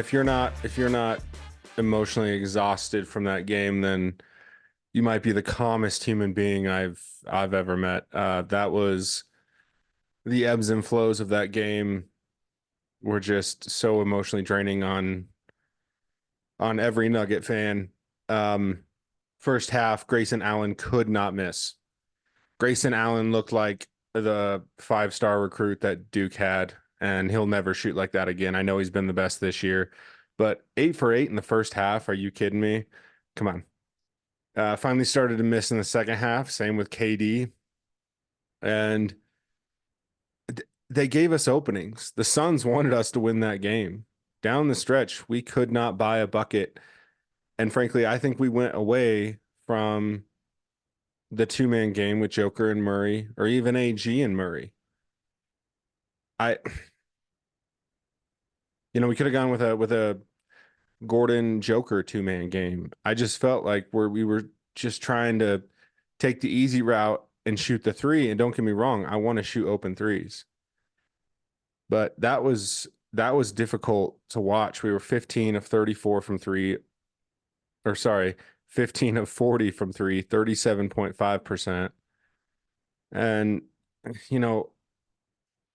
if you're not emotionally exhausted from that game, then you might be the calmest human being I've ever met. That was the ebbs and flows of that game were just so emotionally draining on every Nugget fan. Um, First half, Grayson Allen could not miss. Grayson Allen looked like the five-star recruit that Duke had, and he'll never shoot like that again. I know he's been the best this year, but 8 for 8 in the first half. Are you kidding me? Come on. Finally started to miss in the second half. Same with KD. And they gave us openings. The Suns wanted us to win that game. Down the stretch, we could not buy a bucket. And frankly, I think we went away from the two-man game with Joker and Murray, or even AG and Murray. I, we could have gone with a Gordon Joker two-man game. I just felt like we were just trying to take the easy route and shoot the three. And don't get me wrong, I want to shoot open threes. But that was difficult to watch. We were 15 of 34 from three, or sorry, 15 of 40 from three, 37.5%. And you know,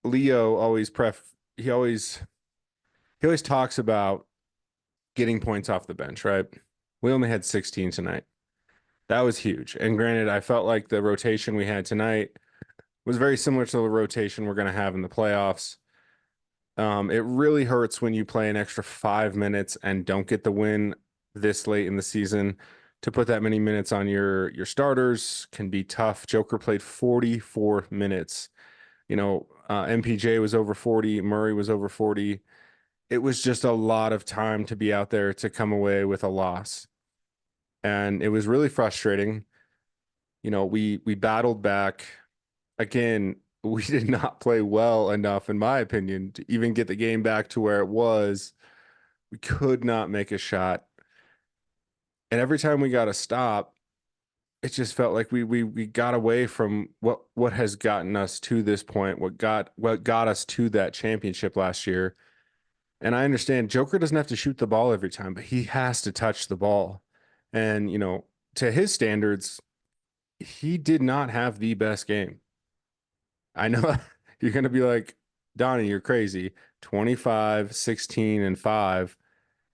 Leo always he always talks about getting points off the bench, right? We only had 16 tonight. That was huge. And granted, I felt like the rotation we had tonight was very similar to the rotation we're going to have in the playoffs. It really hurts when you play an extra 5 minutes and don't get the win this late in the season. To put that many minutes on your starters can be tough. Joker played 44 minutes. MPJ was over 40, Murray was over 40. It was just a lot of time to be out there to come away with a loss. And it was really frustrating. We battled back. Again, we did not play well enough, in my opinion, to even get the game back to where it was. We could not make a shot. And every time we got a stop, it just felt like we got away from what has gotten us to this point, what got us to that championship last year. And I understand Joker doesn't have to shoot the ball every time, but he has to touch the ball. And, to his standards, he did not have the best game. I know you're going to be like, Donnie, you're crazy. 25, 16, and 5,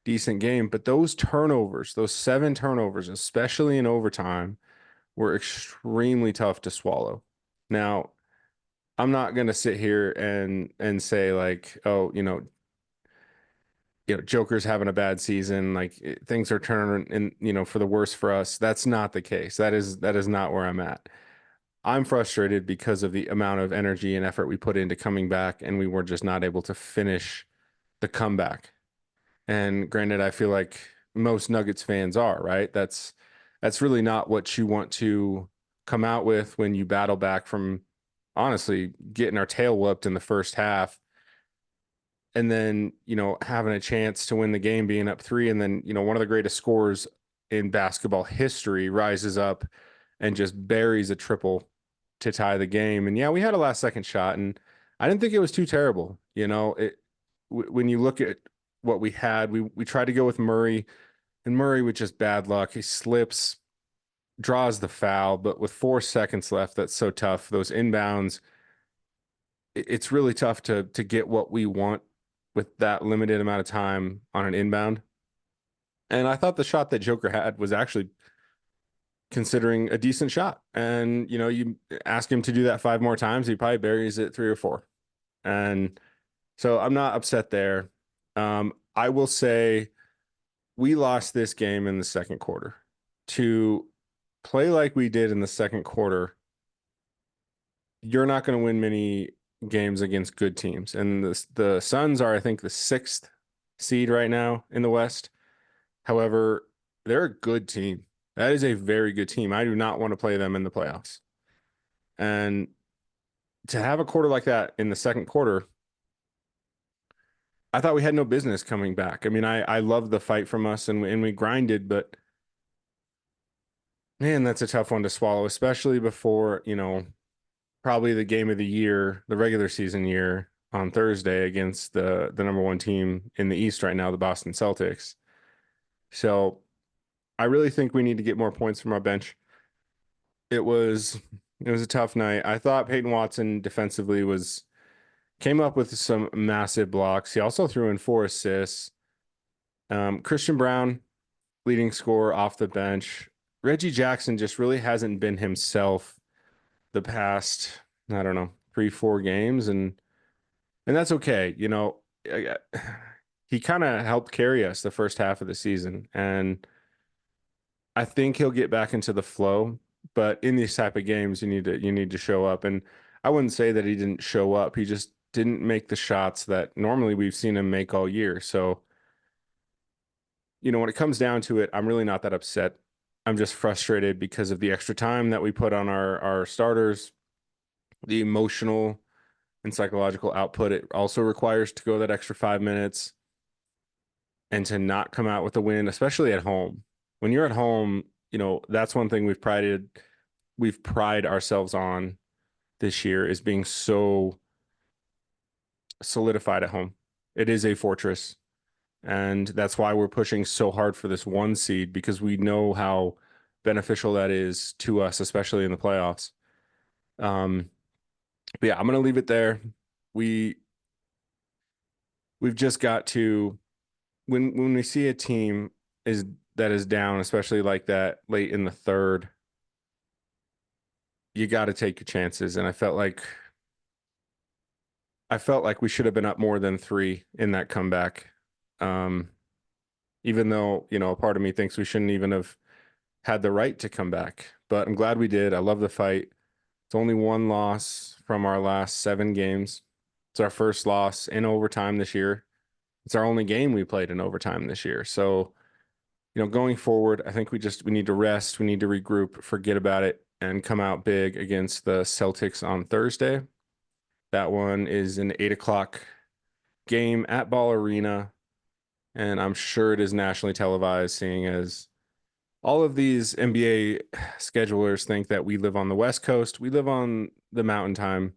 decent game. But those turnovers, those 7 turnovers, especially in overtime, were extremely tough to swallow. Now, I'm not going to sit here and say like, oh, Joker's having a bad season, like things are turning in, for the worse for us. That's not the case. That is not where I'm at. I'm frustrated because of the amount of energy and effort we put into coming back, and we were just not able to finish the comeback. And granted, I feel like most Nuggets fans are, right? That's really not what you want to come out with when you battle back from honestly getting our tail whooped in the first half and then, having a chance to win the game being up three. And then, one of the greatest scorers in basketball history rises up and just buries a triple to tie the game. And yeah, we had a last second shot and I didn't think it was too terrible. When you look at what we had, we tried to go with Murray and Murray with just bad luck. He slips, draws the foul, but with 4 seconds left, that's so tough. Those inbounds, it's really tough to get what we want with that limited amount of time on an inbound. And I thought the shot that Joker had was actually considering a decent shot. And, you ask him to do that 5 more times, he probably buries it 3 or 4. And so I'm not upset there. I will say we lost this game in the second quarter. To play like we did in the second quarter, you're not going to win many games against good teams. And the Suns are, I think, the 6th seed right now in the West. However, they're a good team. That is a very good team. I do not want to play them in the playoffs. And to have a quarter like that in the second quarter, I thought we had no business coming back. I mean, I love the fight from us and we grinded, but man, that's a tough one to swallow, especially before, probably the game of the year, the regular season year, on Thursday against the number one team in the East right now, the Boston Celtics. So I really think we need to get more points from our bench. It was it was a tough night. I thought Peyton Watson defensively was came up with some massive blocks. He also threw in 4 assists. Christian Brown, leading scorer off the bench. Reggie Jackson just really hasn't been himself the past, I don't know, 3, 4 games, and that's okay. He kind of helped carry us the first half of the season, and I think he'll get back into the flow. But in these type of games, you need to show up. And I wouldn't say that he didn't show up. He just didn't make the shots that normally we've seen him make all year. So, when it comes down to it, I'm really not that upset. I'm just frustrated because of the extra time that we put on our starters, the emotional and psychological output it also requires to go that extra 5 minutes and to not come out with a win, especially at home. When you're at home, that's one thing we've pride ourselves on this year is being so solidified at home. It is a fortress. And that's why we're pushing so hard for this 1 seed because we know how beneficial that is to us, especially in the playoffs. But yeah, I'm gonna leave it there. We we've just got to when we see a team is that is down, especially like that late in the third, you got to take your chances. And I felt like we should have been up more than 3 in that comeback. Um, Even though, a part of me thinks we shouldn't even have had the right to come back. But I'm glad we did. I love the fight. It's only 1 loss from our last 7 games. It's our first loss in overtime this year. It's our only game we played in overtime this year. So, going forward, I think we need to rest, we need to regroup, forget about it, and come out big against the Celtics on Thursday. That one is an 8 o'clock game at Ball Arena, and I'm sure it is nationally televised, seeing as all of these NBA schedulers think that we live on the West Coast, we live on the Mountain Time,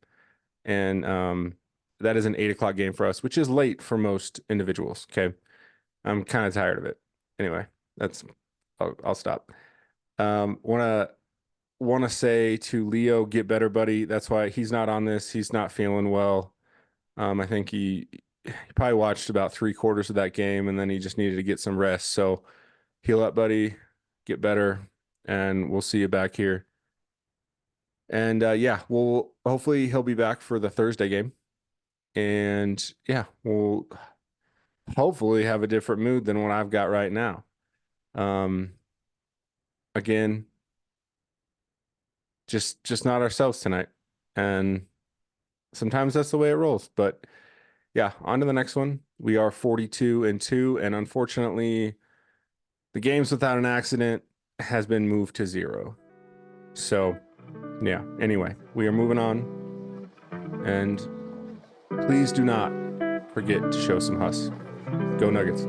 and that is an 8 o'clock game for us, which is late for most individuals. Okay, I'm kind of tired of it. Anyway, that's I'll stop. Want to say to Leo, get better, buddy. That's why he's not on this. He's not feeling well. I think he probably watched about 3/4 of that game, and then he just needed to get some rest. So heal up, buddy. Get better, and we'll see you back here. And yeah, we'll hopefully he'll be back for the Thursday game. And yeah, we'll hopefully have a different mood than what I've got right now. Um, Again, just not ourselves tonight. And sometimes that's the way it rolls. But yeah, on to the next one. We are 42-2, and unfortunately, the games without an accident has been moved to 0. So yeah, anyway, we are moving on. And please do not forget to show some hustle. Go Nuggets.